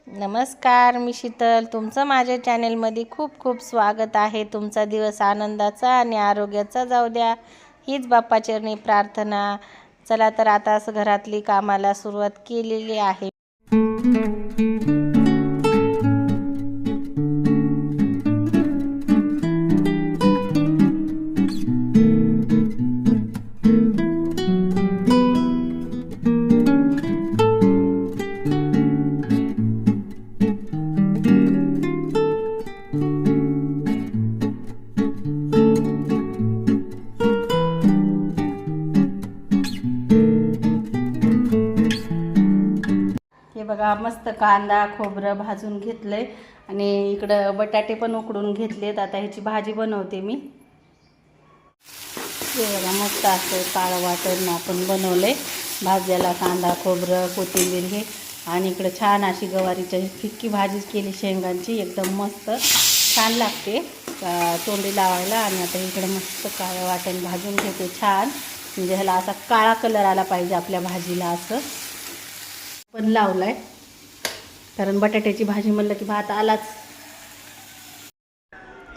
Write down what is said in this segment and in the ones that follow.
नमस्कार, मी शीतल. तुमचं माझ्या चॅनेलमध्ये खूप खूप स्वागत आहे. तुमचा दिवस आनंदाचा आणि आरोग्याचा जाऊ द्या, हीच बाप्पाचरणी प्रार्थना. चला तर आता असं घरातली कामाला सुरुवात केलेली आहे. हे बघा, मस्त कांदा खोबरं भाजून घेतलंय आणि इकडं बटाटे पण उकडून घेतलेत. आता ह्याची भाजी बनवते मी. हे बघा, मस्त असं काळं वाटण आपण बनवलंय. भाज्याला कांदा खोबरं कोथिंबीर हे, आणि इकडं छान अशी गवारीची फिक्की भाजी केली शेंगांची, एकदम मस्त छान लागते तोंडी लावायला. आणि आता इकडं मस्त काळं वाटण भाजून घेते छान, म्हणजे ह्याला असा काळा कलर आला पाहिजे आपल्या भाजीला. असं पण लावलाय, कारण बटाट्याची भाजी म्हणलं की भात आलाच.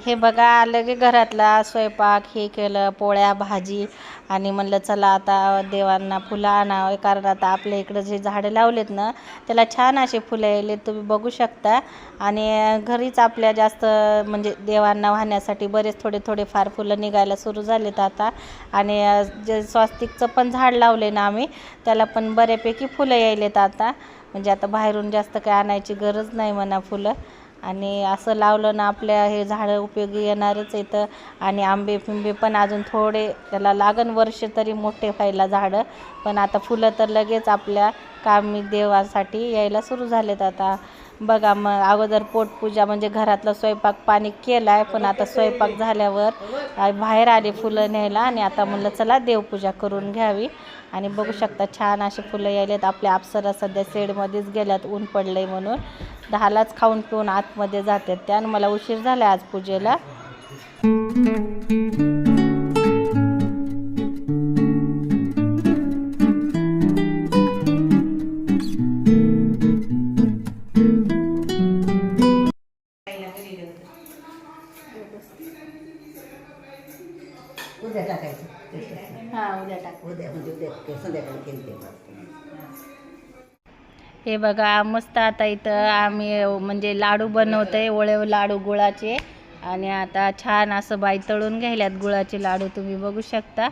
हे बघा, लगे घरातला स्वयंपाक हे केलं, पोळ्या भाजी, आणि म्हणलं चला आता देवांना फुलं आणावं, कारण आता आपल्या इकडं जे झाडं लावलेत ना त्याला छान असे फुलं यायलेत, तुम्ही बघू शकता. आणि घरीच आपल्या जास्त म्हणजे देवांना वाहण्यासाठी बरेच थोडे फार फुलं निघायला सुरू झालेत आता. आणि जे स्वस्तिकचं पण झाड लावले ना आम्ही, त्याला पण बऱ्यापैकी फुलं यायलेत आता. म्हणजे आता बाहेरून जास्त काय आणायची गरज नाही म्हणा फुलं. आणि असं लावलं ना आपल्या हे झाडं उपयोगी येणारच येतं. आणि आंबे फिंबे पण अजून थोडे त्याला लागन वर्ष तरी मोठे व्हायला झाडं, पण आता फुलं तर लगेच आपल्या कामी देवासाठी यायला सुरू झालेत आता. बघा, मग अगोदर पोटपूजा म्हणजे घरातलं स्वयंपाक पाणी केला आहे, पण आता स्वयंपाक झाल्यावर बाहेर आले फुलं न्यायला, आणि आता म्हणलं चला देवपूजा करून घ्यावी. आणि बघू शकता छान असे फुलं यायलेत. आपल्या अप्सरा सध्या शेडमध्येच गेल्यात, ऊन पडलंय म्हणून. 10लाच खाऊन पिऊन आतमध्ये जातात त्या, आणि मला उशीर झाला आज पूजेला. उद्या टाकायचं. हां, उद्या टाक. उद्या म्हणजे उद्या संध्याकाळी केली. हे बघा, मस्त आता इथं आम्ही म्हणजे लाडू बनवतोय, ओळे लाडू गुळाचे. आणि आता छान असं बाई तळून घ्यायल्यात गुळाचे लाडू, तुम्ही बघू शकता.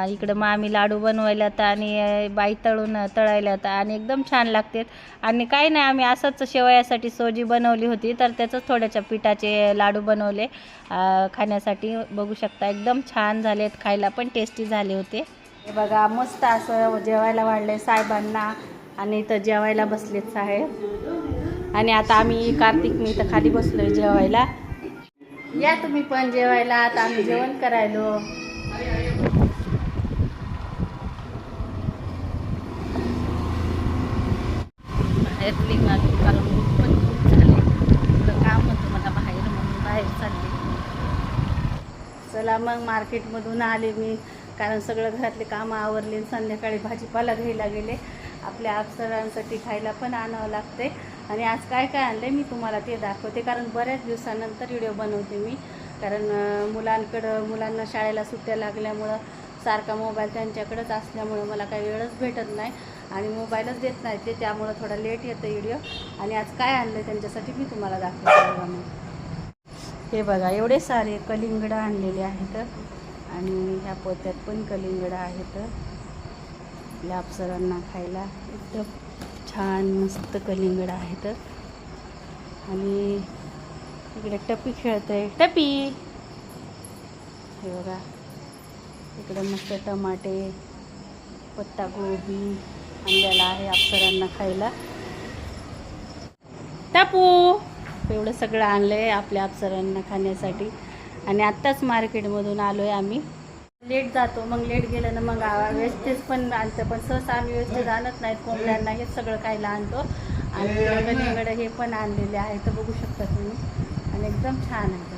इकडं मग आम्ही लाडू बनवायलात आणि बाई तळायलात, आणि एकदम छान लागतात. आणि काही नाही, आम्ही असंच शेवयासाठी सोजी बनवली होती, तर त्याचंच थोड्याच्या पिठाचे लाडू बनवले खाण्यासाठी. बघू शकता एकदम छान झालेत, खायला पण टेस्टी झाले होते. हे बघा, मस्त असं जेवायला वाढले साहेबांना, आणि इथं जेवायला बसलेत साहेब. आणि आता आम्ही कार्तिक मी इथं खाली बसलोय जेवायला. या तुम्ही पण जेवायला. आता आम्ही जेवण करायलो. बाहेर निघालो, कारण ऊन पण खूप झाले. थोडं काम होतं मला बाहेर, म्हणून बाहेर चालले. चला मग, मार्केटमधून आले मी, कारण सगळं घरातले कामं आवरले. संध्याकाळी भाजीपाला घ्यायला गेले. आपल्या अप्सरांसाठी खायला पण आणावं लागते. आणि आज काय काय आणलं मी तुम्हाला ते दाखवते, कारण बऱ्याच दिवसानंतर व्हिडिओ बनवते मी. कारण मुलांना शाळेला सुट्ट्या लागल्यामुळं सारखा मोबाईल त्यांच्याकडेच असल्यामुळं मला काही वेळच भेटत नाही, आणि मोबाईलच देत नाही ते, त्यामुळं थोडा लेट येतं व्हिडिओ. आणि आज काय आणलं त्यांच्यासाठी मी तुम्हाला दाखवते. बघा, मग हे बघा, एवढे सारे कलिंगडं आणलेले आहेत, आणि ह्या पोत्यात पण कलिंगडं आहेत आपल्या अप्सरांना खायला. एकदम छान मस्त कलिंगडं आहेत. आणि इकडे टपी खेळतंय, टपी. हे बघा, इकडे मस्त टमाटे पत्तागोबी आणलेला आहे अप्सरांना खायला. टापू एवढं सगळं आणलं आहे आपल्या अप्सरांना खाण्यासाठी. आणि आत्ताच मार्केटमधून आलो आहे आम्ही. लेट जातो, मग लेट गेलं ना मग वेस्टेज पण आणतं, पण सहसा आम्ही वेस्टेज आणत नाहीत. कोंबड्यांना हेच सगळं खायला आणतो. आणि कलिंगडं हे पण आणलेले आहे, तर बघू शकता तुम्ही. आणि एकदम छान आहे.